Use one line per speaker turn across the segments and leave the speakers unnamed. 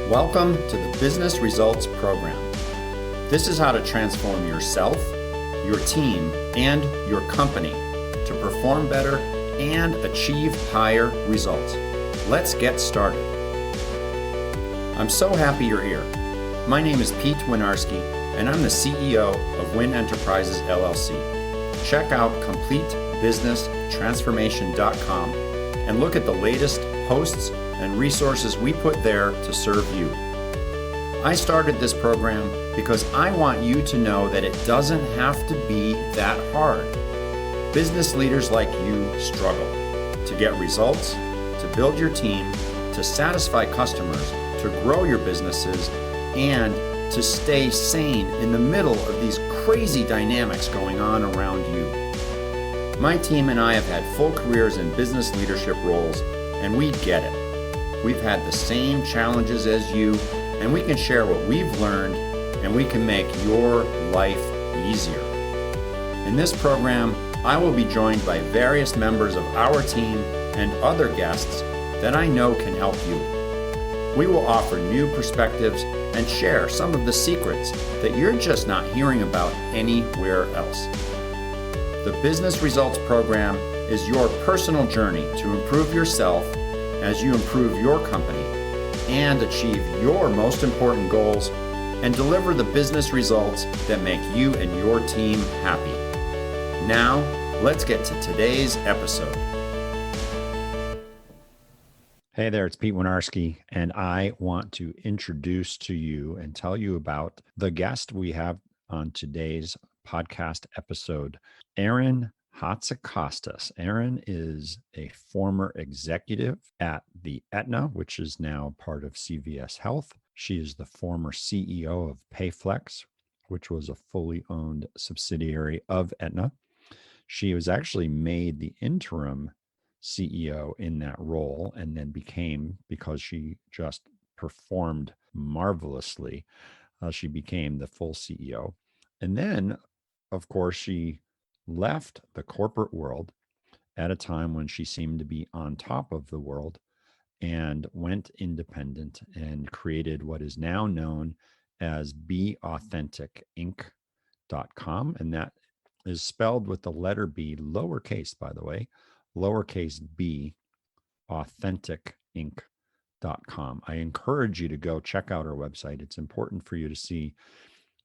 Welcome to the Business Results Program. This is how to transform yourself, your team, and your company to perform better and achieve higher results. Let's get started. I'm so happy you're here. My name is Pete Winarski, and I'm the CEO of Win Enterprises, LLC. Check out CompleteBusinessTransformation.com and look at the latest posts and resources we put there to serve you. I started this program because I want you to know that it doesn't have to be that hard. Business leaders like you struggle to get results, to build your team, to satisfy customers, to grow your businesses, and to stay sane in the middle of these crazy dynamics going on around you. My team and I have had full careers in business leadership roles, and we get it. We've had the same challenges as you, and we can share what we've learned, and we can make your life easier. In this program, I will be joined by various members of our team and other guests that I know can help you. We will offer new perspectives and share some of the secrets that you're just not hearing about anywhere else. The Business Results Program is your personal journey to improve yourself as you improve your company and achieve your most important goals and deliver the business results that make you and your team happy. Now, let's get to today's episode. Hey there, it's Pete Winarski, and I want to introduce to you and tell you about the guest we have on today's podcast episode, Erin Hatzikostas. Erin is a former executive at the Aetna, which is now part of CVS Health. She is the former CEO of Payflex, which was a fully owned subsidiary of Aetna. She was actually made the interim CEO in that role and then became, because she just performed marvelously, she became the full CEO. And then, of course, she left the corporate world at a time when she seemed to be on top of the world and went independent and created what is now known as beauthentic.com. And that is spelled with the letter B, lowercase, by the way, lowercase b, authentic.com. I encourage you to go check out her website. It's important for you to see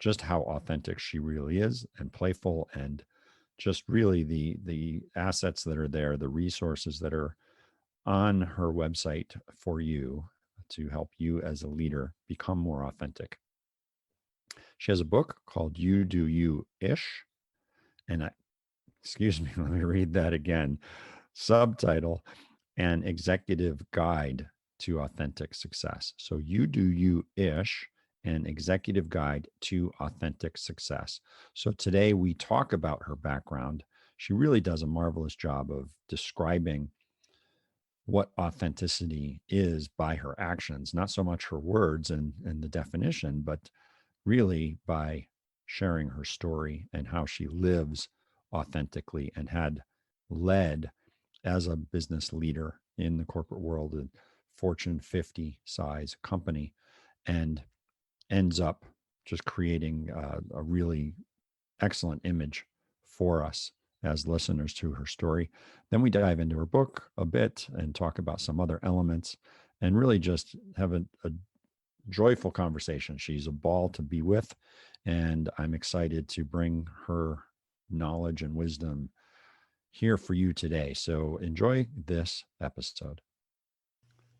just how authentic she really is, and playful, and just really the assets that are there, the resources that are on her website for you to help you as a leader become more authentic. She has a book called You Do You-ish. And excuse me, let me read that again. Subtitle, An Executive Guide to Authentic Success. So You Do You-ish, an executive guide to authentic success. So today we talk about her background. She really does a marvelous job of describing what authenticity is by her actions, not so much her words and the definition, but really by sharing her story and how she lives authentically and had led as a business leader in the corporate world, a Fortune 50 size company, and ends up just creating a really excellent image for us as listeners to her story. Then we dive into her book a bit and talk about some other elements and really just have a joyful conversation. She's a ball to be with, and I'm excited to bring her knowledge and wisdom here for you today. So enjoy this episode.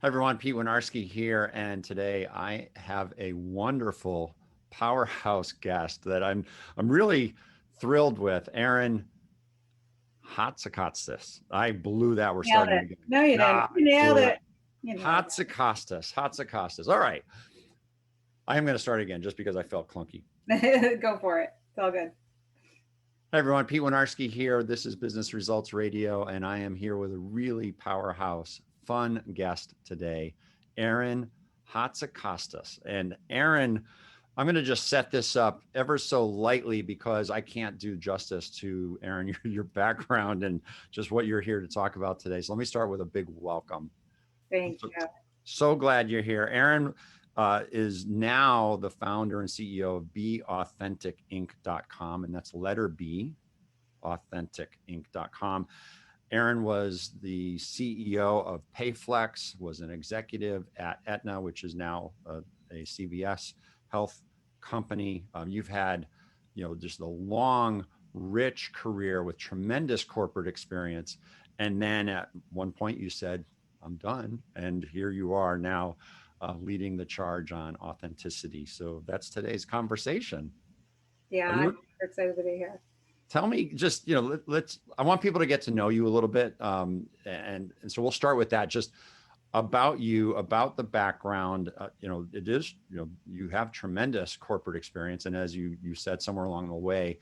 Hi everyone, Pete Winarski here, and today I have a wonderful powerhouse guest that I'm really thrilled with, Erin Hatzikostas. I blew that. We're starting again.
No, you didn't. You nailed it.
Hatzikostas. All right. I am going to start again just because I felt clunky.
Go for it. It's all good.
Hi everyone, Pete Winarski here. This is Business Results Radio, and I am here with a really powerhouse, fun guest today, Erin Hatzikostas. And Erin, I'm going to just set this up ever so lightly because I can't do justice to, Erin, your background and just what you're here to talk about today. So let me start with a big welcome.
Thank you.
So glad you're here. Erin is now the founder and CEO of beauthenticinc.com, and that's letter B, authentic.inc.com. Erin was the CEO of Payflex, was an executive at Aetna, which is now a CVS health company. You've had, just a long, rich career with tremendous corporate experience. And then at one point you said, I'm done. And here you are now leading the charge on authenticity. So that's today's conversation.
Yeah, I'm excited to be here.
Tell me just, I want people to get to know you a little bit. And so we'll start with that, just about you, about the background. It is, you have tremendous corporate experience. And as you said somewhere along the way,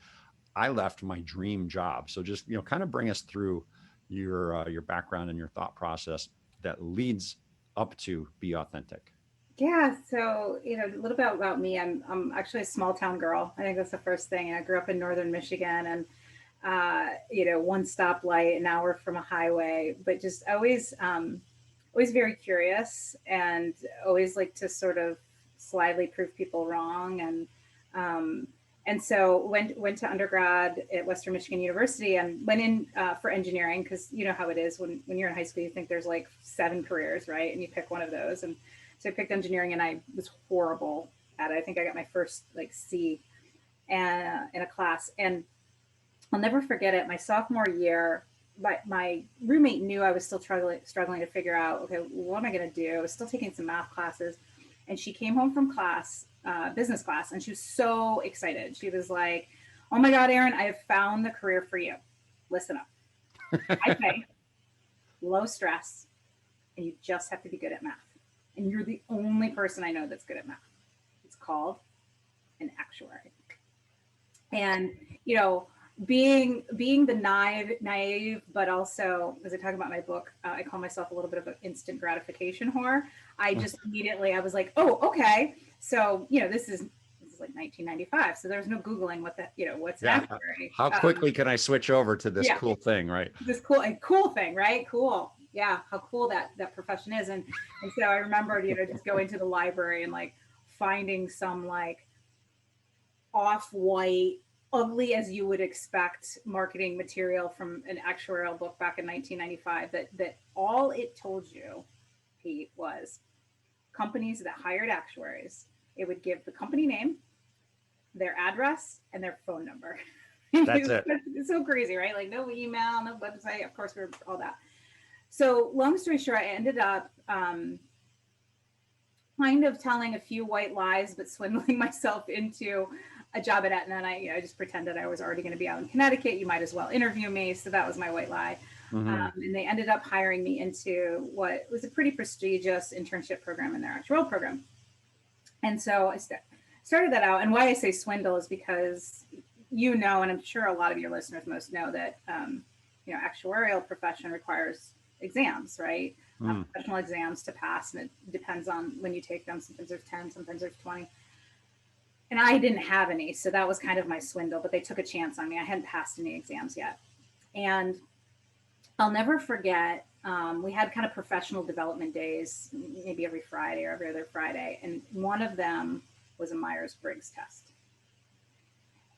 I left my dream job. So just, kind of bring us through your background and your thought process that leads up to Be Authentic.
Yeah, so a little bit about me. I'm actually a small town girl. I think that's the first thing. I grew up in northern Michigan, and one stoplight, an hour from a highway, but just always very curious, and always like to sort of slyly prove people wrong, and so went to undergrad at Western Michigan University, and went in for engineering, because you know how it is when you're in high school, you think there's like 7 careers, right? And you pick one of those. And so I picked engineering, and I was horrible at it. I think I got my first like C in a class. And I'll never forget it. My sophomore year, my roommate knew I was still struggling to figure out, okay, what am I going to do? I was still taking some math classes. And she came home from class, business class, and she was so excited. She was like, oh my God, Erin, I have found the career for you. Listen up. I pay, low stress, and you just have to be good at math. And you're the only person I know that's good at math. It's called an actuary. And, being the naive, but also, as I talk about in my book, I call myself a little bit of an instant gratification whore. I just immediately, I was like, oh, okay. So, this is like 1995. So there's no Googling what's an actuary.
How quickly can I switch over to this cool thing, right?
This cool thing, right? Cool. Yeah, how cool that profession is. And so I remember, just going to the library and like finding some like off-white, ugly as you would expect marketing material from an actuarial book back in 1995, that all it told you, Pete, was companies that hired actuaries. It would give the company name, their address, and their phone number.
That's it.
It's so crazy, right? Like no email, no website, of course, we're all that. So long story short, I ended up kind of telling a few white lies, but swindling myself into a job at Aetna. And I just pretended I was already going to be out in Connecticut. You might as well interview me. So that was my white lie. Mm-hmm. And they ended up hiring me into what was a pretty prestigious internship program in their actuarial program. And so I started that out. And why I say swindle is because, and I'm sure a lot of your listeners most know that, actuarial profession requires exams, right? Professional exams to pass, and it depends on when you take them. Sometimes there's 10, sometimes there's 20. And I didn't have any, so that was kind of my swindle, but they took a chance on me. I hadn't passed any exams yet. And I'll never forget, we had kind of professional development days, maybe every Friday or every other Friday. And one of them was a Myers-Briggs test.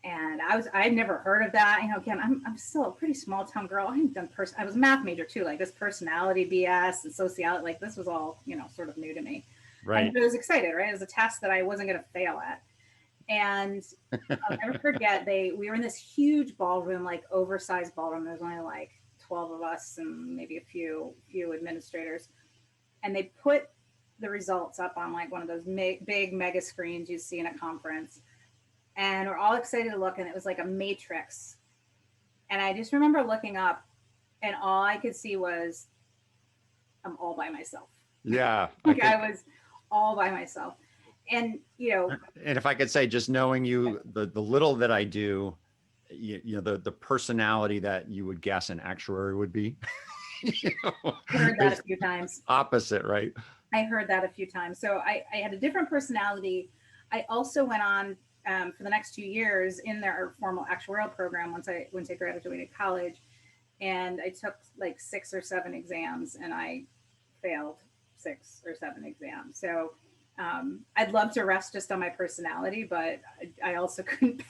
And I had never heard of that. Again, I'm still a pretty small town girl. I hadn't done I was a math major too, like this personality BS and sociology, like this was all, sort of new to me.
Right.
And I was excited, right? It was a test that I wasn't going to fail at. And I'll never forget, we were in this huge ballroom, like oversized ballroom. There was only like 12 of us and maybe a few administrators. And they put the results up on like one of those big mega screens you see in a conference. And we're all excited to look, and it was like a matrix. And I just remember looking up, and all I could see was, I'm all by myself.
Yeah.
I was all by myself. And,
and if I could say, just knowing you, the little that I do, the personality that you would guess an actuary would be.
I heard that a few times.
Opposite, right?
I heard that a few times. So I had a different personality. I also went on for the next 2 years in their formal actuarial program once I graduated college, and I took like 6 or 7 exams, and I failed 6 or 7 exams. So I'd love to rest just on my personality, but I also couldn't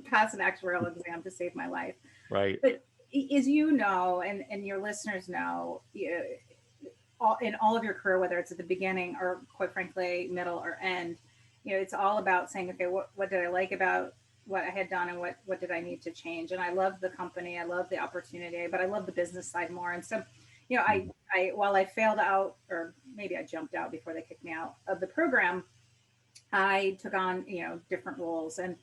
pass an actuarial exam to save my life.
Right.
But as you know, and your listeners know, in all of your career, whether it's at the beginning or quite frankly, middle or end, it's all about saying, okay, what did I like about what I had done and what did I need to change? And I love the company, I love the opportunity, but I love the business side more. And so,
Mhm.
I while I failed out, or maybe I jumped out before they kicked me out of the program, I took on, different roles and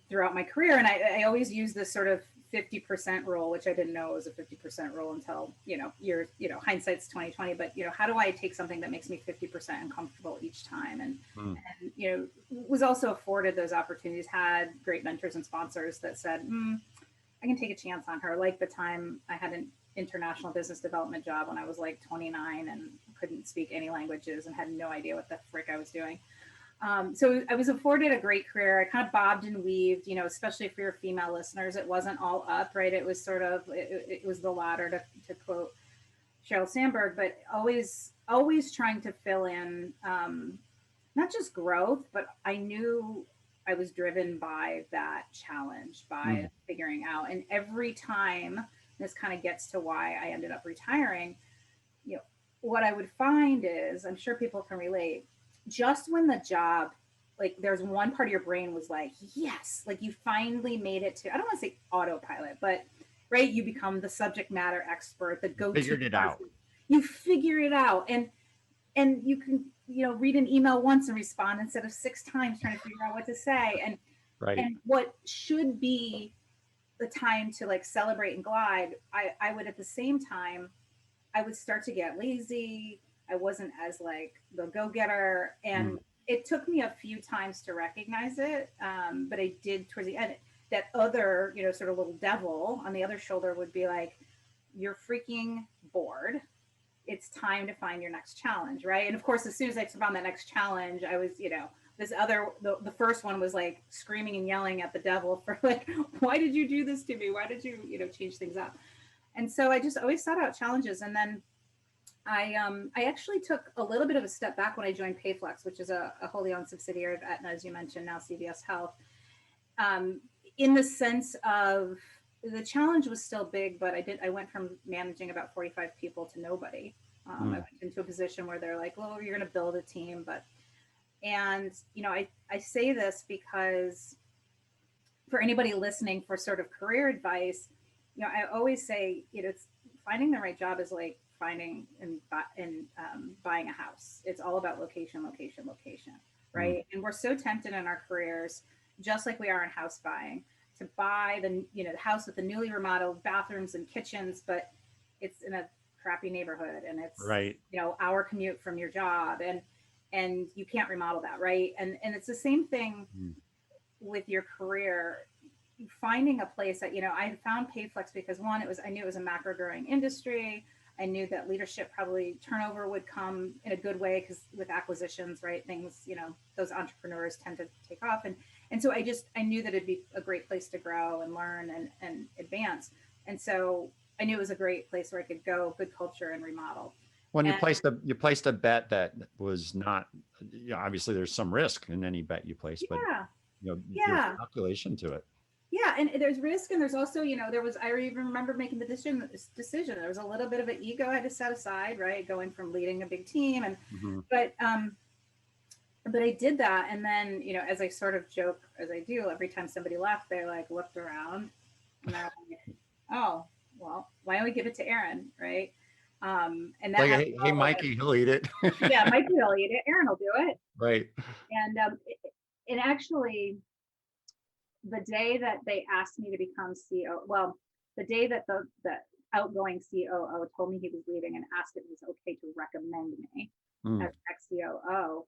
throughout my career. And I always use this sort of 50% rule, which I didn't know was a 50% rule until, hindsight's 2020. But, how do I take something that makes me 50% uncomfortable each time?
Mm.
And, was also afforded those opportunities, had great mentors and sponsors that said, I can take a chance on her. Like the time I had an international business development job when I was like 29 and couldn't speak any languages and had no idea what the frick I was doing. So I was afforded a great career. I kind of bobbed and weaved, especially for your female listeners. It wasn't all up, right? It was sort of, it was the ladder, to quote Sheryl Sandberg, but always trying to fill in, not just growth, but I knew I was driven by that challenge, by
Mm.
figuring out. And every time, this kind of gets to why I ended up retiring, you know, what I would find is, I'm sure people can relate, just when the job, like there's one part of your brain was like, yes, like you finally made it to, I don't want to say autopilot, but right, you become the subject matter expert, the go-to
Figured it out.
person. You figure it out. And you can, read an email once and respond instead of six times trying to figure out what to say.
Right.
And what should be the time to like celebrate and glide, I would at the same time, I would start to get lazy. I wasn't as like the go getter.
Mm.
And it took me a few times to recognize it. But I did towards the end. That other, sort of little devil on the other shoulder would be like, you're freaking bored. It's time to find your next challenge. Right. And of course, as soon as I found that next challenge, I was, this other, the first one was like screaming and yelling at the devil for like, why did you do this to me? Why did you, change things up? And so I just always sought out challenges. And then I actually took a little bit of a step back when I joined Payflex, which is a wholly owned subsidiary of Aetna, as you mentioned, now CVS Health. Um, in the sense of the challenge was still big, but I went from managing about 45 people to nobody. I
Mm.
went into a position where they're like, well, you're going to build a team, but and I say this because for anybody listening for sort of career advice, I always say, it's finding the right job is like finding and buying a house. It's all about location, location, location,
Mm.
right? And we're so tempted in our careers, just like we are in house buying, to buy the house with the newly remodeled bathrooms and kitchens, but it's in a crappy neighborhood and it's
Right.
hour commute from your job and you can't remodel that, right? And it's the same thing
Mm.
with your career, finding a place that I found Payflex because one, I knew it was a macro growing industry. I knew that leadership probably turnover would come in a good way because with acquisitions, right, things, those entrepreneurs tend to take off, and so I knew that it'd be a great place to grow and learn and advance, and so I knew it was a great place where I could go, good culture and remodel.
When
And
you placed a bet that was not, obviously there's some risk in any bet you place, but
yeah,
there's
yeah,
calculation to it.
yeah, and there's risk, and there's also, there was, I even remember making the decision. There was a little bit of an ego I had to set aside, right? Going from leading a big team, and
Hmm.
but um, but I did that, and then as I sort of joke as I do, every time somebody left, they like looked around, and they're like, oh, well, why don't we give it to Erin, right? And that
Like,
happened
hey,
all the way.
Mikey, he'll eat it.
Yeah, Mike will eat it. Erin will do it,
Right.
and actually the day that they asked me to become CEO, well, the day that the outgoing COO told me he was leaving and asked if it was okay to recommend me
Mm.
as ex COO,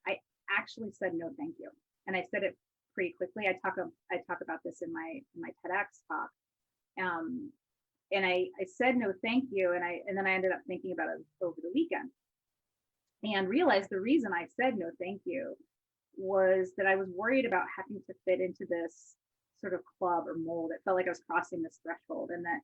I actually said no, thank you, and I said it pretty quickly. I talk about this in my TEDx talk, um, and I said no, thank you, and then I ended up thinking about it over the weekend and realized the reason I said no, thank you was that I was worried about having to fit into this sort of club or mold. It felt like I was crossing this threshold, and that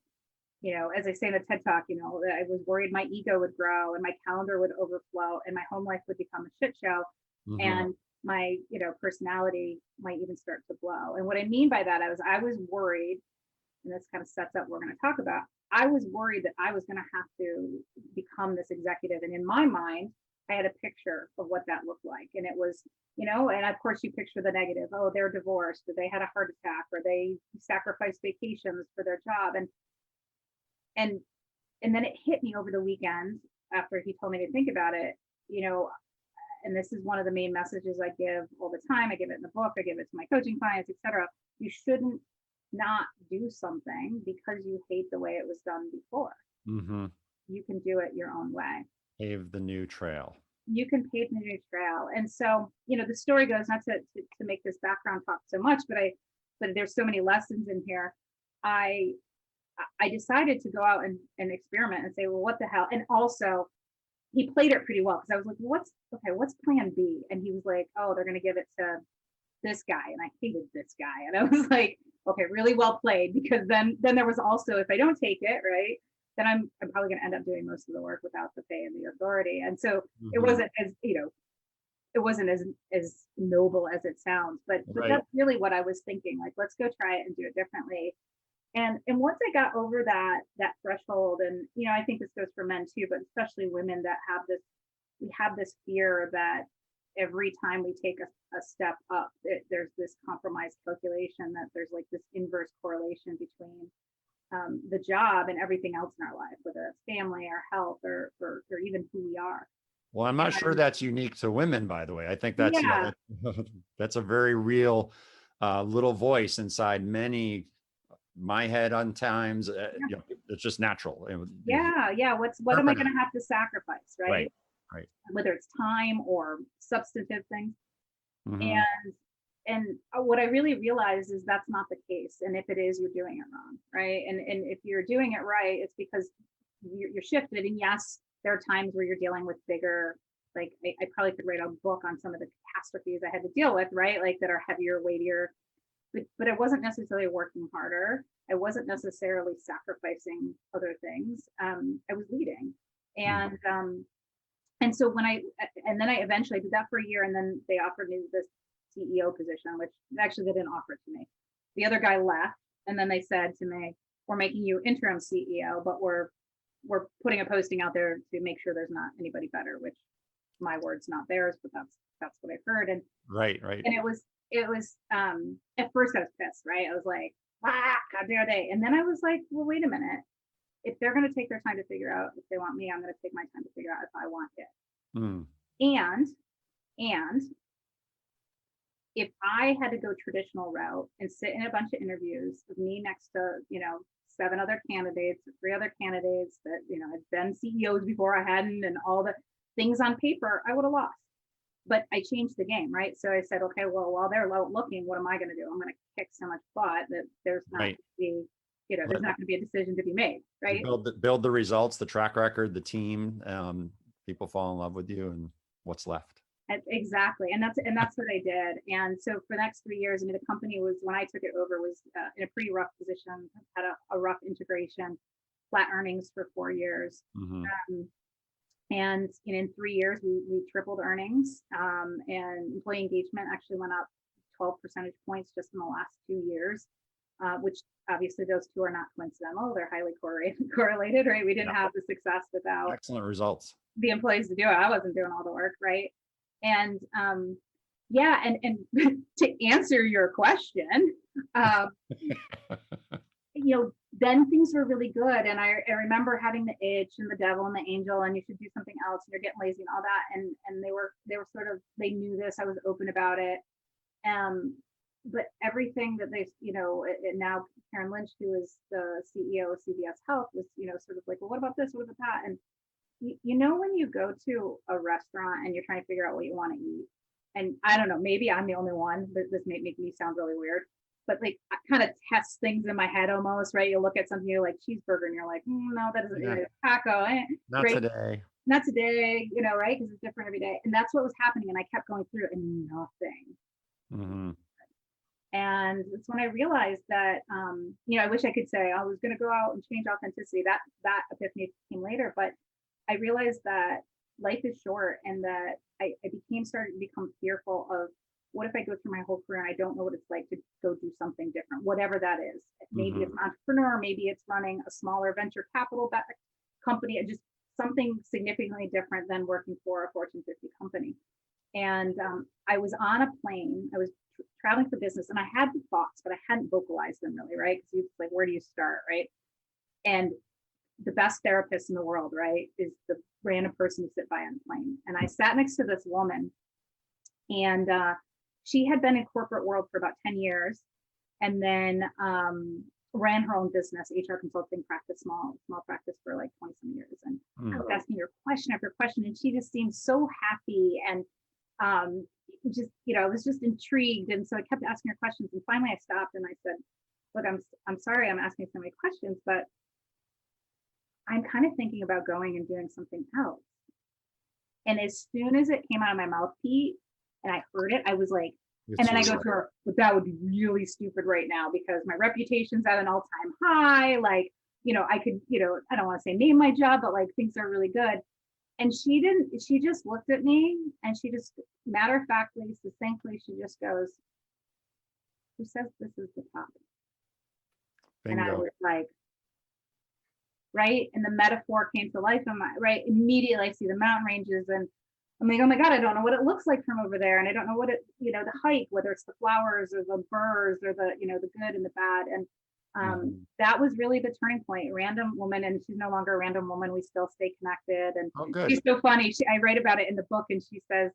as I say in the TED Talk, I was worried my ego would grow and my calendar would overflow and my home life would become a shit show.
Mm-hmm.
And my, personality might even start to blow. And what I mean by that, I was worried, and this kind of sets up what we're going to talk about. I was worried that I was going to have to become this executive. And in my mind, I had a picture of what that looked like. And it was, and of course you picture the negative. Oh, they're divorced, or they had a heart attack, or they sacrificed vacations for their job. And then it hit me over the weekend after he told me to think about it, and this is one of the main messages I give all the time. I give it in the book, I give it to my coaching clients, etc. You shouldn't not do something because you hate the way it was done before.
Mm-hmm.
You can do it your own way.
Pave the new trail.
You can pave the new trail. And so, the story goes, not to make this background talk so much, but there's so many lessons in here. I decided to go out and experiment and say, well, what the hell? And also he played it pretty well, because I was like, what's plan B? And he was like, oh, they're going to give it to this guy. And I hated this guy. And I was like, okay, really well played, because then there was also, if I don't take it, right, then I'm probably going to end up doing most of the work without the pay and the authority. And so it wasn't as noble as it sounds, but that's really what I was thinking. Like, let's go try it and do it differently. And once I got over that threshold, and I think this goes for men too, but especially women that we have this fear that every time we take a step up, there's this compromised calculation, that there's like this inverse correlation between the job and everything else in our life, whether it's family or health or even who we are.
Well, I'm not sure that's unique to women, by the way. I think that's that's a very real little voice inside many. My head on times, it's just natural.
What am I going to have to sacrifice, right? Whether it's time or substantive things. Mm-hmm. And what I really realized is that's not the case. And if it is, you're doing it wrong, right? And if you're doing it right, it's because you're shifted. And yes, there are times where you're dealing with bigger, like I probably could write a book on some of the catastrophes I had to deal with, right? Like that are heavier, weightier. But I wasn't necessarily working harder. I wasn't necessarily sacrificing other things. I was leading. And so then I eventually did that for a year, and then they offered me this CEO position, which actually they didn't offer it to me. The other guy left, and then they said to me, we're making you interim CEO, but we're putting a posting out there to make sure there's not anybody better, which my words, not theirs, but that's what I've heard. And
right.
And it was at first I was pissed, right? I was like, how dare they? And then I was like, well, wait a minute. If they're going to take their time to figure out if they want me, I'm going to take my time to figure out if I want it. And if I had to go traditional route and sit in a bunch of interviews with me next to, 7 other candidates, 3 other candidates that, had been CEOs before I hadn't, and all the things on paper, I would have lost. But I changed the game, right? So I said, okay, well, while they're looking, what am I going to do? I'm going to kick so much butt that there's not going to be, there's not going to be a decision to be made, right?
Build the results, the track record, the team. People fall in love with you, and what's left.
Exactly, and that's what I did. And so for the next 3 years, the company was, when I took it over, was in a pretty rough position, had a rough integration, flat earnings for 4 years. Mm-hmm. And in 3 years, we tripled earnings, and employee engagement actually went up 12 percentage points just in the last 2 years, which obviously those two are not coincidental. They're highly correlated, right? We didn't have the success without
excellent results.
The employees to do it. I wasn't doing all the work, right? And and to answer your question, then things were really good. And I remember having the itch and the devil and the angel, and you should do something else, and you're getting lazy and all that. And they were sort of, they knew this, I was open about it. But everything that they, now Karen Lynch, who is the CEO of CVS Health, was, sort of like, well, what about this? What about that? And when you go to a restaurant and you're trying to figure out what you want to eat, and I don't know, maybe I'm the only one, but this may make me sound really weird, but like I kind of test things in my head almost, right? You look at something, you're like cheeseburger, and you're like, no, that isn't taco.
Not
right?
today.
Not today, right? Because it's different every day. And that's what was happening. And I kept going through and nothing.
Mm-hmm.
And it's when I realized that, I wish I could say I was going to go out and change authenticity. That epiphany came later, but I realized that life is short, and that I started to become fearful of, what if I go through my whole career and I don't know what it's like to go do something different, whatever that is. Maybe it's
Hmm.
an entrepreneur, maybe it's running a smaller venture capital company, just something significantly different than working for a Fortune 50 company. And I was on a plane. I was traveling for business, and I had the thoughts, but I hadn't vocalized them really, right? Because it's like, where do you start, right? And the best therapist in the world, right, is the random person you sit by on the plane. And I sat next to this woman, and she had been in corporate world for about 10 years, and then ran her own business, HR consulting practice, small practice, for like 20 some years. And I was asking her question after question, and she just seemed so happy, and just, I was just intrigued. And so I kept asking her questions, and finally I stopped and I said, look, I'm sorry I'm asking so many questions, but I'm kind of thinking about going and doing something else. And as soon as it came out of my mouth, Pete, and I heard it, I was like, and
It's
then I go to her, but that would be really stupid right now because my reputation's at an all-time high. Like, I could, I don't want to say name my job, but like things are really good. And she just looked at me, and she just matter of factly, succinctly, she just goes, who says this is the top? And I
bingo.
was like, right. And the metaphor came to life in my, right. Immediately I see the mountain ranges, and I'm like, oh my God, I don't know what it looks like from over there. And I don't know what it, the hike, whether it's the flowers or the birds or the, the good and the bad. And that was really the turning point. Random woman, and she's no longer a random woman. We still stay connected. And
Oh, good.
she's so funny. I write about it in the book, and she says,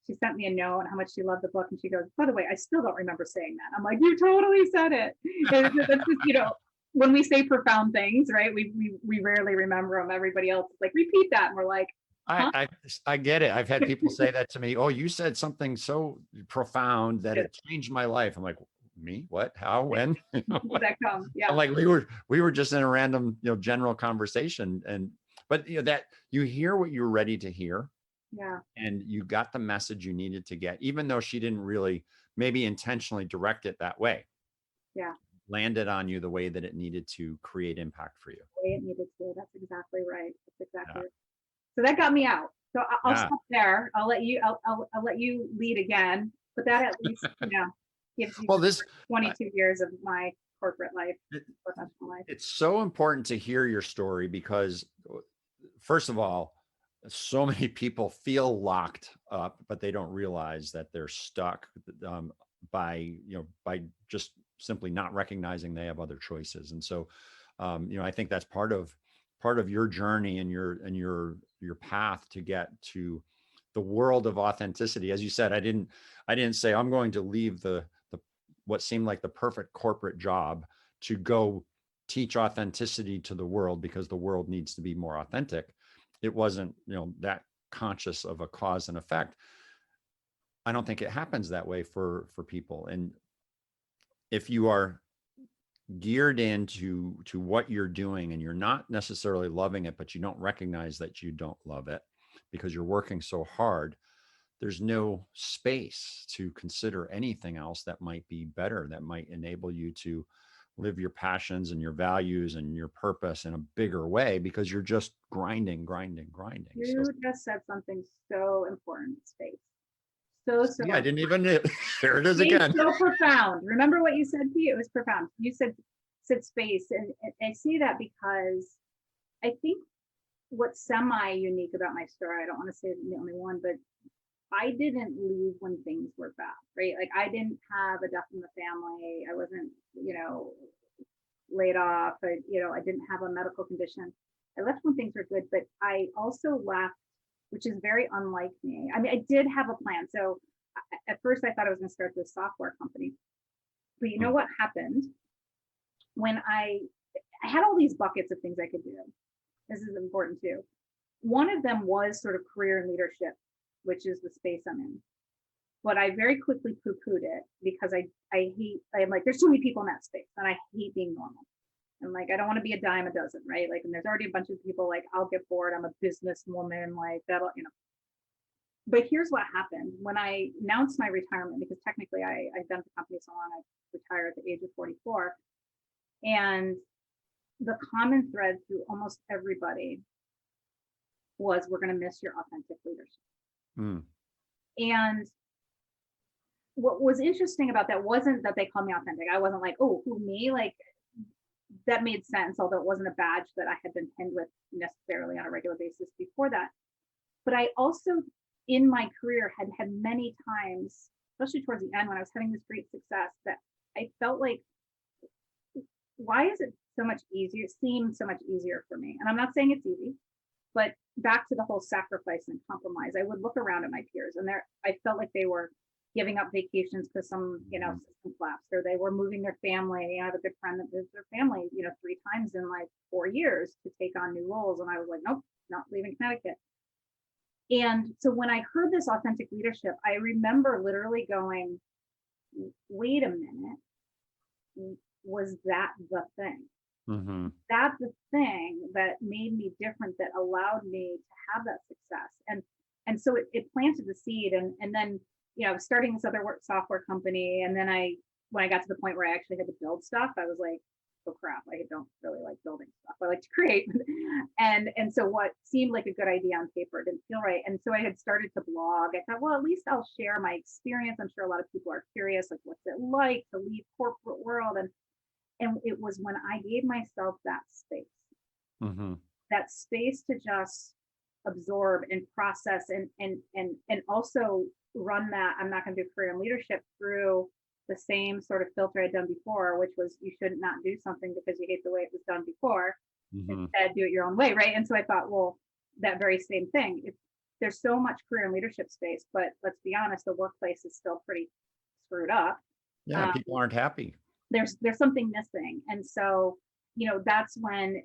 she sent me a note on how much she loved the book. And she goes, by the way, I still don't remember saying that. I'm like, you totally said it. That's just, when we say profound things, right? We rarely remember them. Everybody else is like, repeat that. And we're like, huh?
I get it. I've had people say that to me. Oh, you said something so profound that it changed my life. I'm like, me? What? How? When?
Did that come?
I'm
Yeah.
like, we were just in a random, general conversation. But that you hear what you're ready to hear,
Yeah.
and you got the message you needed to get, even though she didn't really maybe intentionally direct it that way.
Yeah.
Landed on you the way that it needed to create impact for you.
The way it needed to. That's exactly right. That's exactly
Yeah.
right. So that got me out. So I'll
Yeah.
stop there. I'll let you. I'll let you lead again. But that at least gives you
Well,
the 22 years of my corporate life,
it,
professional life.
it's so important to hear your story because, first of all, so many people feel locked up, but they don't realize that they're stuck by just simply not recognizing they have other choices. And so, I think that's part of your journey and your path to get to the world of authenticity. As you said, I didn't say I'm going to leave the what seemed like the perfect corporate job to go teach authenticity to the world because the world needs to be more authentic. It wasn't, that conscious of a cause and effect. I don't think it happens that way for people. And if you are geared into what you're doing and you're not necessarily loving it, but you don't recognize that you don't love it because you're working so hard, there's no space to consider anything else that might be better, that might enable you to live your passions and your values and your purpose in a bigger way because you're just grinding. So
You just said something so important. Space. So
yeah, I didn't even there it is
space,
again.
so profound. Remember what you said to you? It was profound. You said space, and I see that because I think what's semi unique about my story. I don't want to say I'm the only one, but I didn't leave when things were bad, right? Like I didn't have a death in the family. I wasn't, laid off. I didn't have a medical condition. I left when things were good, but I also left, which is very unlike me. I mean, I did have a plan. So at first I thought I was going to start this software company, but you know what happened when I had all these buckets of things I could do. This is important too. One of them was sort of career and leadership, which is the space I'm in. But I very quickly poo-pooed it because I'm like, there's too many people in that space and I hate being normal. And like, I don't want to be a dime a dozen, right? Like, and there's already a bunch of people like, I'll get bored. I'm a businesswoman, like that'll. but here's what happened when I announced my retirement, because technically I've done the company so long, I retired at the age of 44. And the common thread through almost everybody was, we're going to miss your authentic leadership.
Mm.
And what was interesting about that wasn't that they called me authentic. I wasn't like, oh, who, me? Like, that made sense, although it wasn't a badge that I had been pinned with necessarily on a regular basis before that. But I also, in my career, had had many times, especially towards the end when I was having this great success, that I felt like, why is it so much easier? It seemed so much easier for me. And I'm not saying it's easy, but back to the whole sacrifice and compromise, I would look around at my peers and I felt like they were giving up vacations because some, system collapsed, or they were moving their family. I have a good friend that moved their family, 3 times in like 4 years to take on new roles. And I was like, nope, not leaving Connecticut. And so when I heard this authentic leadership, I remember literally going, wait a minute, was that the thing?
Mm-hmm.
That's the thing that made me different, that allowed me to have that success. And so it planted the seed. And then, I was starting this other software company. And then when I got to the point where I actually had to build stuff, I was like, oh crap, I don't really like building stuff. I like to create. And so what seemed like a good idea on paper didn't feel right. And so I had started to blog. I thought, well, at least I'll share my experience. I'm sure a lot of people are curious, like, what's it like to leave corporate world? And it was when I gave myself that space,
Mm-hmm.
that space to just absorb and process and also run that. I'm not going to do career and leadership through the same sort of filter I'd done before, which was, you should not do something because you hate the way it was done before.
Mm-hmm.
Instead, do it your own way, right? And so I thought, well, that very same thing. There's so much career and leadership space, but let's be honest, the workplace is still pretty screwed up.
Yeah, people aren't happy.
There's something missing. And so, that's when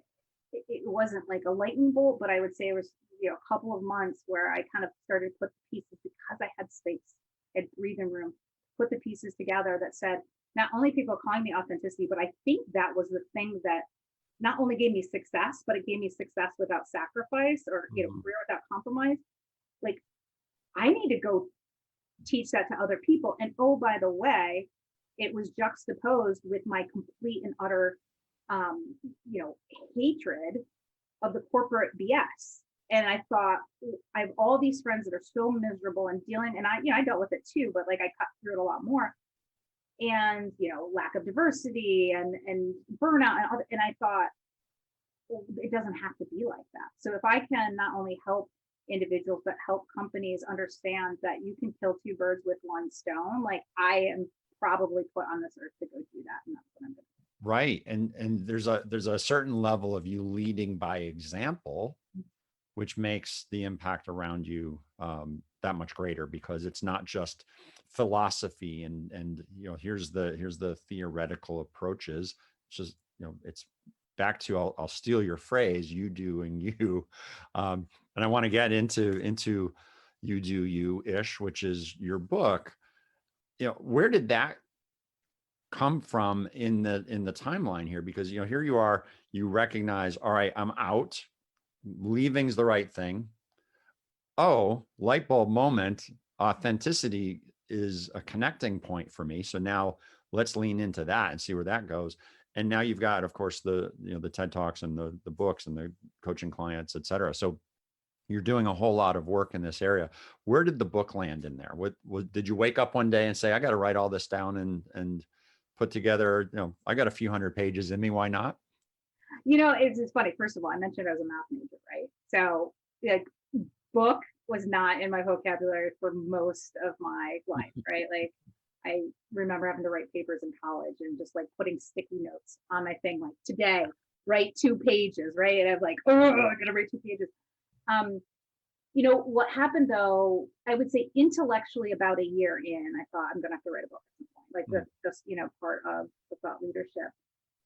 it wasn't like a lightning bolt, but I would say it was, a couple of months where I kind of started to put the pieces, because I had space, had breathing room, put the pieces together that said, not only people calling me authenticity, but I think that was the thing that not only gave me success, but it gave me success without sacrifice, or, career without compromise. Like, I need to go teach that to other people. And oh, by the way, it was juxtaposed with my complete and utter, hatred of the corporate BS. And I thought, I have all these friends that are so miserable and dealing, and I dealt with it too, but like I cut through it a lot more. And, lack of diversity and burnout. And I thought, well, it doesn't have to be like that. So if I can not only help individuals, but help companies understand that you can kill 2 birds with 1 stone, like, I am probably put on this earth to go do that. And that's what I'm doing.
Right. And there's a certain level of you leading by example, which makes the impact around you that much greater, because it's not just philosophy and here's the theoretical approaches. It's just, it's back to, I'll steal your phrase, you doing you. And I want to get into you do you-ish, which is your book. Where did that come from in the timeline here? Because here you are, you recognize, all right, I'm out, leaving's the right thing. Oh, light bulb moment, authenticity is a connecting point for me. So now let's lean into that and see where that goes. And now you've got, of course, the TED Talks and the books and the coaching clients, et cetera. So you're doing a whole lot of work in this area. Where did the book land in there? What did you wake up one day and say, I got to write all this down and put together, I got a few hundred pages in me. Why not?
It's funny. First of all, I mentioned I was a math major, right? So, like, book was not in my vocabulary for most of my life, right? Like, I remember having to write papers in college and just like putting sticky notes on my thing, like, today, write 2 pages, right? And I'm like, oh, I'm gonna write 2 pages. What happened though, I would say intellectually about a year in, I thought, I'm gonna have to write a book at some point. Like, that's just, part of the thought leadership.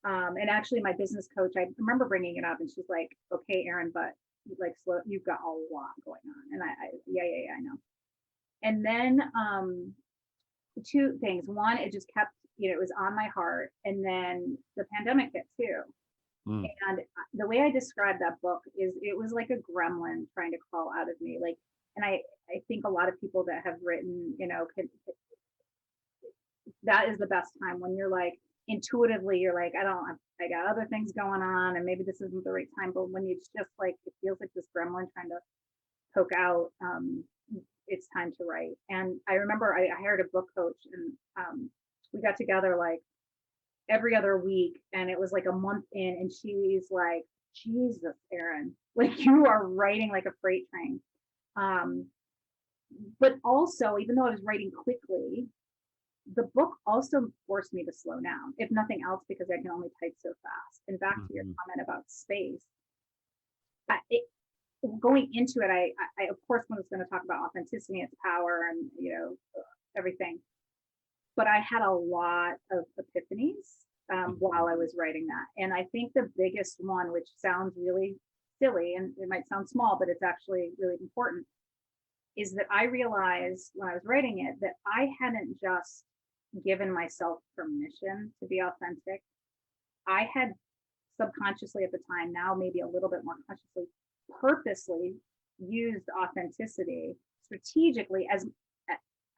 And actually my business coach, I remember bringing it up, and she's like, okay, Erin, but like, slow, you've got a lot going on. And yeah, I know. And then 2 things. One, it just kept, it was on my heart. And then the pandemic hit too. And the way I describe that book is, it was like a gremlin trying to crawl out of me. Like, And I think a lot of people that have written, that is the best time when you're like, intuitively, you're like, I got other things going on and maybe this isn't the right time. But when it's just like, it feels like this gremlin trying to poke out, it's time to write. And I remember I hired a book coach, and we got together like every other week, and it was like a month in, and she's like, Jesus, Erin, like you are writing like a freight train. Um, but also, even though I was writing quickly, the book also forced me to slow down, if nothing else, because I can only type so fast. And back to your
Mhm.
comment about space, it, going into it, I of course was going to talk about authenticity, its power, and everything. But I had a lot of epiphanies while I was writing that, and I think the biggest one, which sounds really silly and it might sound small, but it's actually really important, is that I realized when I was writing it that I hadn't just given myself permission to be authentic. I had subconsciously at the time, now maybe a little bit more consciously, purposely used authenticity strategically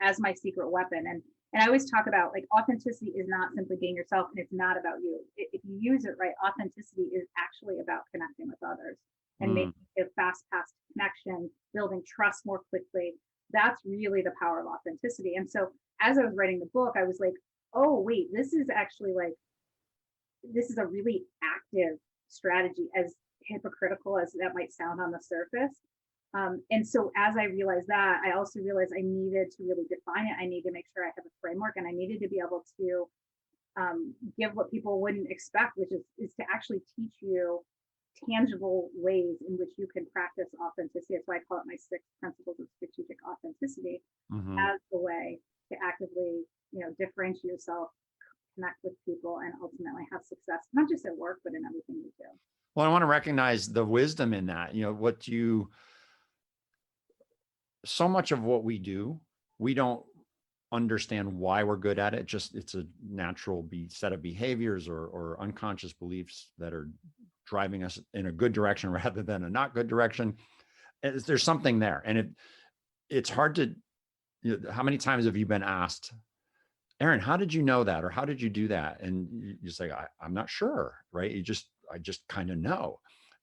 as my secret weapon. And I always talk about like authenticity is not simply being yourself, and it's not about you. If you use it right, authenticity is actually about connecting with others and
Mm.
making a fast past connection, building trust more quickly. That's really the power of authenticity. And so as I was writing the book, I was like, oh wait, this is actually like, this is a really active strategy, as hypocritical as that might sound on the surface. And so as I realized that, I also realized I needed to really define it. I need to make sure I have a framework, and I needed to be able to give what people wouldn't expect, which is to actually teach you tangible ways in which you can practice authenticity. That's why I call it my 6 principles of strategic authenticity,
Mhm.
as the way to actively, differentiate yourself, connect with people, and ultimately have success, not just at work, but in everything you do.
Well, I want to recognize the wisdom in that. So much of what we do, we don't understand why we're good at it. Just it's a natural set of behaviors or unconscious beliefs that are driving us in a good direction rather than a not good direction. There's something there, and it's hard to. How many times have you been asked, Erin, how did you know that, or how did you do that? And you say, I'm not sure, right? I just kind of know.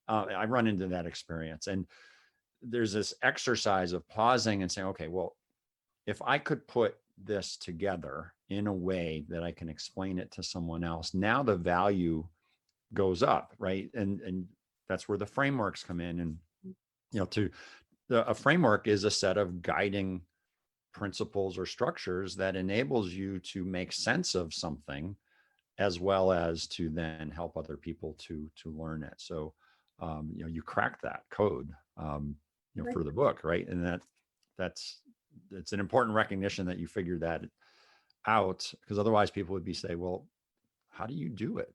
I run into that experience, and there's this exercise of pausing and saying, okay, well, if I could put this together in a way that I can explain it to someone else, now the value goes up, right? And that's where the frameworks come in. And a framework is a set of guiding principles or structures that enables you to make sense of something, as well as to then help other people to learn it. So you crack that code
Right.
for the book, right? And that's it's an important recognition that you figured that out, because otherwise people would be say, well, how do you do it?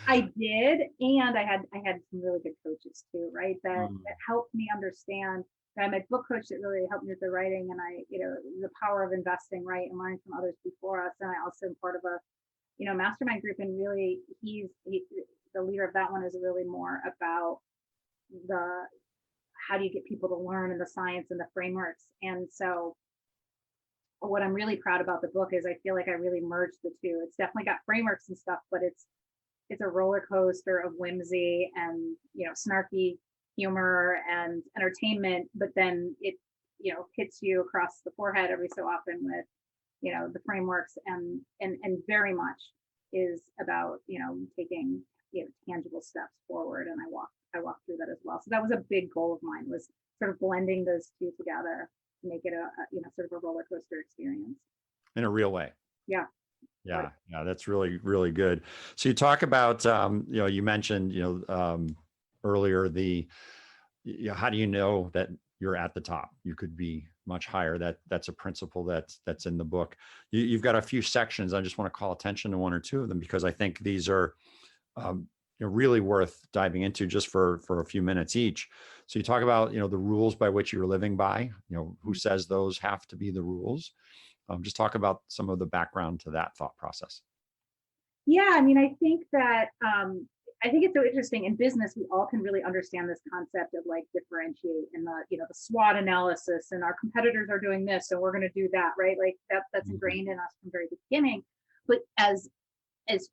I did, and I had some really good coaches too, right? That
Mm.
helped me understand. I had my book coach that really helped me with the writing, and the power of investing, right, and learning from others before us. And I also am part of a mastermind group, and really the leader of that one is really more about the how do you get people to learn, and the science and the frameworks. And so what I'm really proud about the book is I feel like I really merged the two. It's definitely got frameworks and stuff, but it's a roller coaster of whimsy and snarky humor and entertainment, but then it hits you across the forehead every so often with the frameworks, and very much is about taking tangible steps forward. And I walk through that as well. So that was a big goal of mine, was sort of blending those two together to make it a sort of a roller coaster experience.
In a real way.
Yeah. Right.
Yeah, that's really, really good. So you talk about, you mentioned, earlier how do you know that you're at the top? You could be much higher. That's a principle that's in the book. You've got a few sections. I just want to call attention to one or two of them, because I think these are um, really worth diving into just for a few minutes each. So you talk about, the rules by which you're living by, who says those have to be the rules. Just talk about some of the background to that thought process.
Yeah, I mean, I think that I think it's so interesting in business. We all can really understand this concept of like differentiate and the SWOT analysis, and our competitors are doing this, so we're going to do that, right? Like that's
Mhm.
ingrained in us from very beginning. But as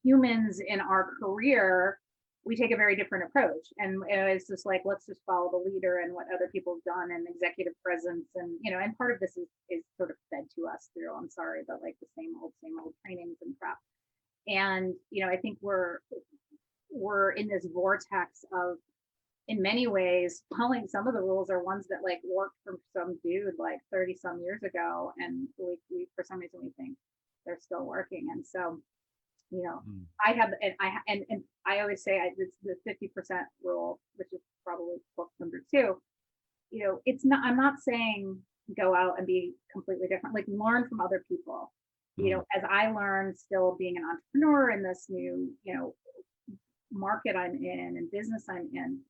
humans in our career, we take a very different approach, and it's just like, let's just follow the leader and what other people have done and executive presence, and and part of this is sort of fed to us through, I'm sorry, but like the same old trainings and crap. And I think we're in this vortex of, in many ways, following some of the rules are ones that like worked for some dude like 30 some years ago, and we for some reason we think they're still working. And so you know
Mm.
I have, and I always say, it's the 50% rule, which is probably book number two. It's not, I'm not saying go out and be completely different, like learn from other people.
Mm.
As I learned, still being an entrepreneur in this new market I'm in and business I'm in,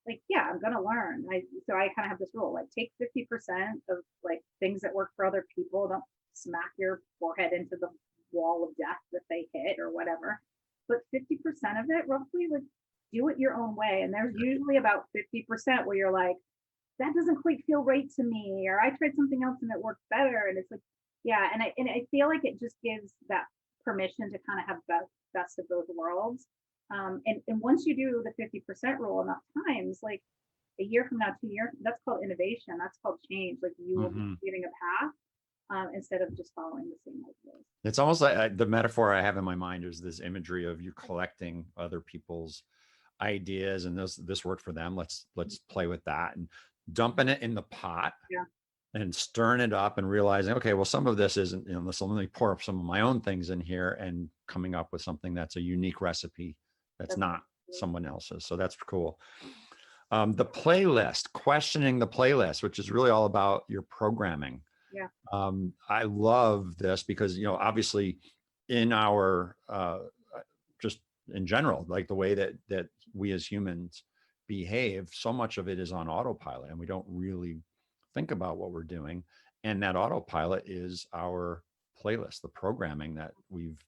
like, yeah, I'm gonna learn. I kind of have this rule, like take 50% of like things that work for other people. Don't smack your forehead into the wall of death that they hit or whatever. But 50% of it, roughly, like do it your own way. And there's usually about 50% where you're like, that doesn't quite feel right to me, or I tried something else and it worked better. And it's like, yeah, and I feel like it just gives that permission to kind of have best of both worlds. And once you do the 50% rule enough times, like a year from now, 2 years, that's called innovation. That's called change. Like you will be
Mhm.
giving a path, instead of just following the same old rules.
It's almost like the metaphor I have in my mind is this imagery of you collecting other people's ideas, and this worked for them. Let's play with that, and dumping it in the pot
Yeah,
and stirring it up and realizing, okay, well, some of this isn't, so let me pour up some of my own things in here and coming up with something that's a unique recipe that's
that's
not someone else's. So that's cool. The playlist, questioning the playlist, which is really all about your programming.
yeah,
I love this because, obviously in our, just in general, like the way that we as humans behave, so much of it is on autopilot and we don't really think about what we're doing. And that autopilot is our playlist, the programming that we've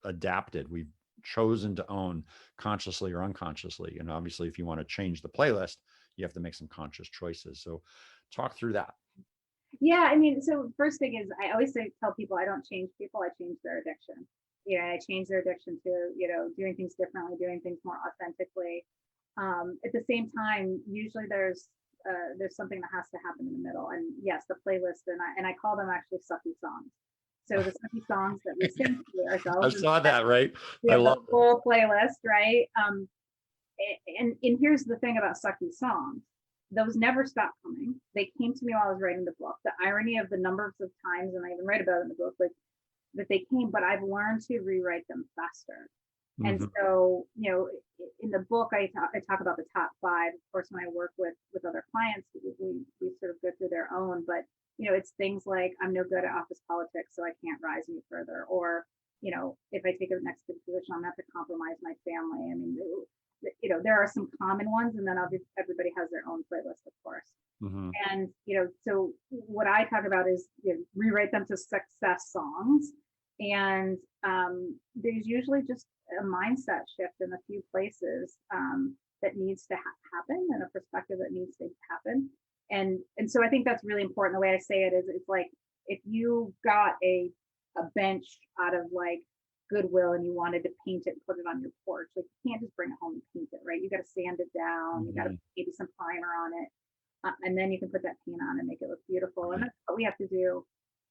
adapted, we've chosen to own consciously or unconsciously. And obviously, if you want to change the playlist, you have to make some conscious choices. So talk through that.
yeah. I mean, so first thing is, I always tell people, I don't change people, I change their addiction. I change their addiction to doing things differently, doing things more authentically. At the same time, usually there's something that has to happen in the middle. And yes, the playlist, and I call them actually sucky songs. So the sucky songs that we sing to
I
ourselves,
saw that, right?
we
I
have the
love it.
full playlist, right? And here's the thing about sucky songs. Those never stop coming. They came to me while I was writing the book. The irony of the numbers of times, and I even write about it in the book, like that they came, but I've learned to rewrite them faster. And
Mhm.
so, in the book, I talk about the top five. Of course, when I work with other clients, we sort of go through their own, but it's things like, I'm no good at office politics, so I can't rise any further. Or, if I take a next big position, I'm gonna have to compromise my family. I mean, there are some common ones, and then obviously everybody has their own playlist, of course.
Mhm.
And so what I talk about is rewrite them to success songs. And there's usually just a mindset shift in a few places, that needs to happen, and a perspective that needs to happen. And so I think that's really important. The way I say it is, it's like, if you got a bench out of like Goodwill and you wanted to paint it and put it on your porch, like you can't just bring it home and paint it, right? You got to sand it down, you got to
Mhm.
maybe some primer on it, and then you can put that paint on and make it look beautiful. And
Right.
that's what we have to do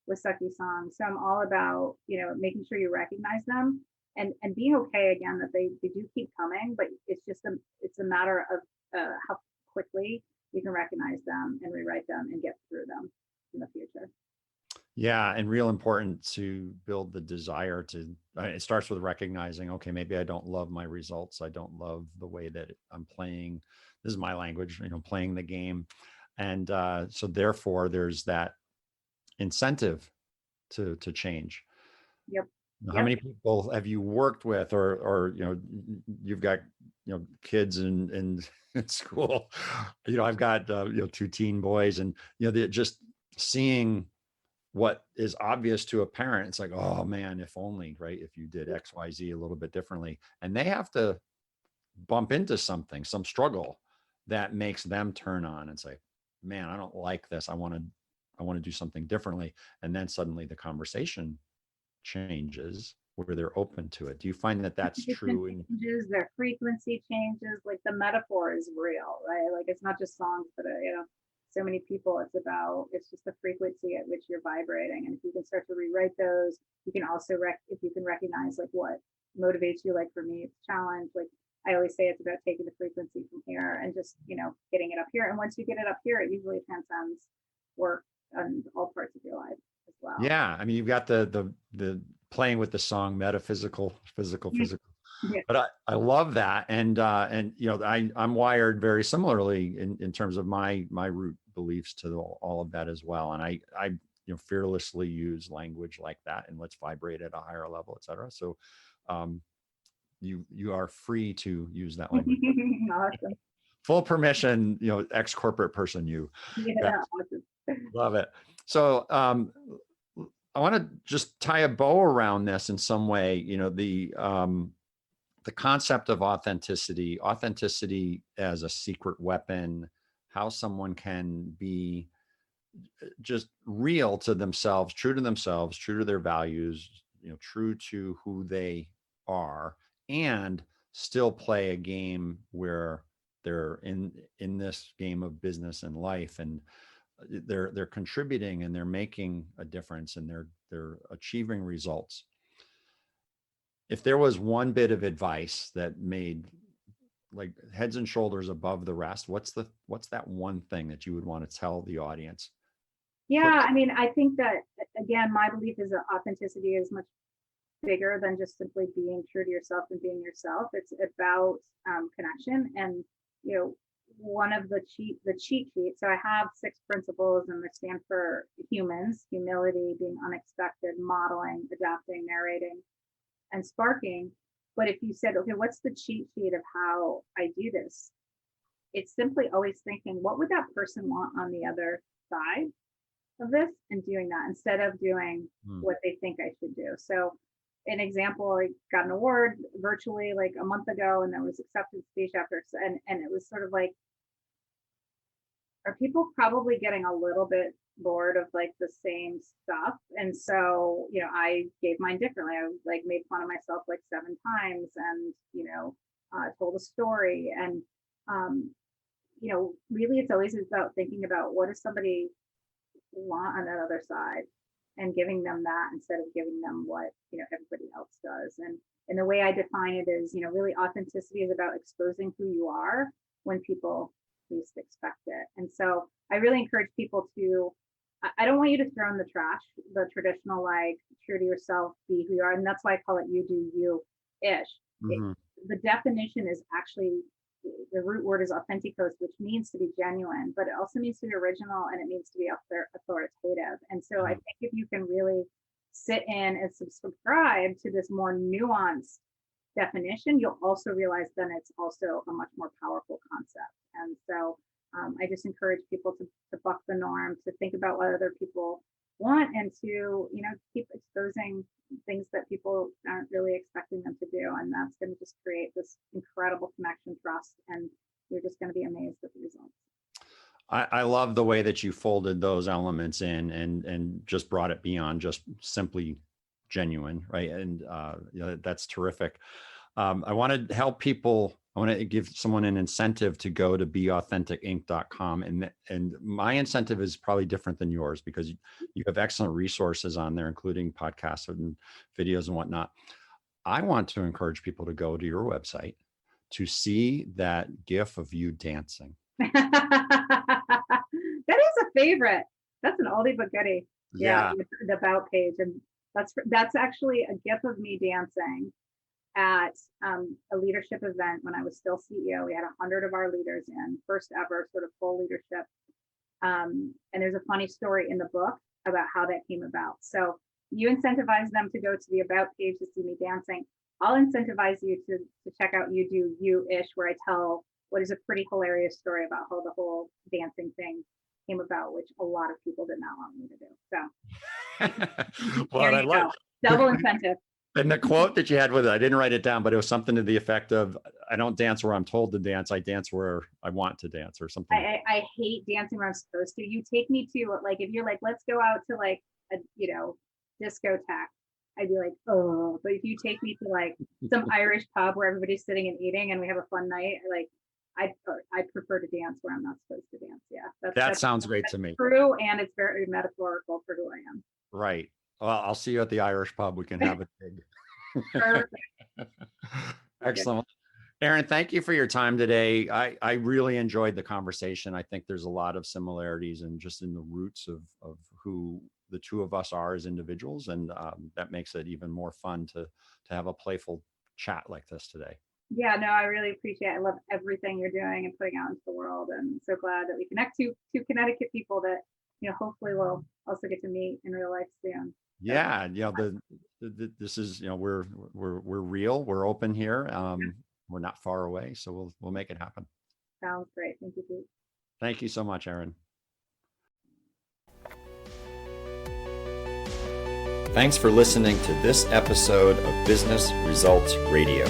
with sucky songs. So I'm all about making sure you recognize them, and being okay again that they do keep coming, but it's a matter of how quickly you can recognize them and rewrite them and get through them in the future.
Yeah, and real important to build the desire to. It starts with recognizing, okay, maybe I don't love my results. I don't love the way that I'm playing. This is my language, playing the game, and so therefore, there's that incentive to change.
Yep.
How
Yep.
many people have you worked with, or you've got kids in school? I've got two teen boys, and they're just seeing what is obvious to a parent. It's like, oh man, if only, right? If you did X, Y, Z a little bit differently, and they have to bump into something, some struggle that makes them turn on and say, man, I don't like this. I want to do something differently. And then suddenly the conversation changes where they're open to it. Do you find that that's true in
changes, their frequency changes, like the metaphor is real, right? Like it's not just songs, but so many people, it's just the frequency at which you're vibrating. And if you can start to rewrite those, you can also if you can recognize like what motivates you. Like for me, it's challenge. Like I always say, it's about taking the frequency from here and just, getting it up here. And once you get it up here, it usually transcends work and all parts of your life as well.
Yeah, I mean, you've got the playing with the song, metaphysical, physical, physical.
Yeah.
But I love that, and I'm wired very similarly in terms of my root beliefs to all of that as well, and I fearlessly use language like that, and let's vibrate at a higher level, et cetera. So, you are free to use that language.
Awesome.
Full permission, ex corporate person, you.
Yeah, awesome.
Love it. So, I want to just tie a bow around this in some way. The concept of authenticity as a secret weapon, how someone can be just real to themselves, true to their values, true to who they are, and still play a game where they're in this game of business and life, and they're contributing and they're making a difference and they're achieving results. If there was one bit of advice that made like heads and shoulders above the rest, what's that one thing that you would want to tell the audience?
Yeah, I mean, I think that, again, my belief is that authenticity is much bigger than just simply being true to yourself and being yourself. It's about connection. And one of the cheat sheet. So I have 6 principles, and they stand for humans: humility, being unexpected, modeling, adapting, narrating, and sparking. But if you said, okay, what's the cheat sheet of how I do this? It's simply always thinking, what would that person want on the other side of this, and doing that instead of doing what they think I should do. So an example, I got an award virtually like a month ago, and there was acceptance speech after, and it was sort of like, are people probably getting a little bit bored of like the same stuff? And so, I gave mine differently. I like made fun of myself like 7 times, and told a story. And really it's always about thinking about what does somebody want on that other side, and giving them that instead of giving them what everybody else does. And the way I define it is, really authenticity is about exposing who you are when people least expect it. And so I really encourage people to, I don't want you to throw in the trash the traditional like true to yourself, be who you are. And that's why I call it you do you ish.
Mm-hmm.
The definition is actually, the root word is authenticos, which means to be genuine, but it also means to be original, and it means to be authoritative. And so I think if you can really sit in and subscribe to this more nuanced definition, you'll also realize then it's also a much more powerful concept. And so I just encourage people to buck the norm, to think about what other people want, and to keep exposing things that people aren't really expecting them to do. And that's going to just create this incredible connection, trust, and you're just going to be amazed at the results.
I love the way that you folded those elements in and just brought it beyond just simply genuine, right? And that's terrific. I want to help people. I want to give someone an incentive to go to beauthenticinc.com. And my incentive is probably different than yours, because you have excellent resources on there, including podcasts and videos and whatnot. I want to encourage people to go to your website to see that GIF of you dancing.
That is a favorite. That's an oldie but goodie. Yeah. The about page. And that's actually a GIF of me dancing at a leadership event when I was still CEO. We had 100 of our leaders in, first ever sort of full leadership. And there's a funny story in the book about how that came about. So you incentivize them to go to the about page to see me dancing. I'll incentivize you to check out You Do You-ish, where I tell what is a pretty hilarious story about how the whole dancing thing came about, which a lot of people did not want me to do. So
well, I love
double incentive.
And the quote that you had with it, I didn't write it down, but it was something to the effect of, I don't dance where I'm told to dance. I dance where I want to dance, or something.
I hate dancing where I'm supposed to. You take me to, like, if you're like, let's go out to like a, discotheque, I'd be like, oh. But if you take me to like some Irish pub where everybody's sitting and eating and we have a fun night, like, I prefer to dance where I'm not supposed to dance. Yeah,
That sounds great to me.
True, and it's very metaphorical for who I am.
Right. Well, I'll see you at the Irish pub. We can have it big. Excellent. Erin, thank you for your time today. I really enjoyed the conversation. I think there's a lot of similarities and just in the roots of who the two of us are as individuals. And that makes it even more fun to have a playful chat like this today.
Yeah, no, I really appreciate it. I love everything you're doing and putting out into the world. And so glad that we connect to Connecticut people that, hopefully we'll also get to meet in real life soon.
Yeah. This is, we're real. We're open here. We're not far away. So we'll make it happen.
Sounds great. Thank you, Pete.
Thank you so much, Erin. Thanks for listening to this episode of Business Results Radio.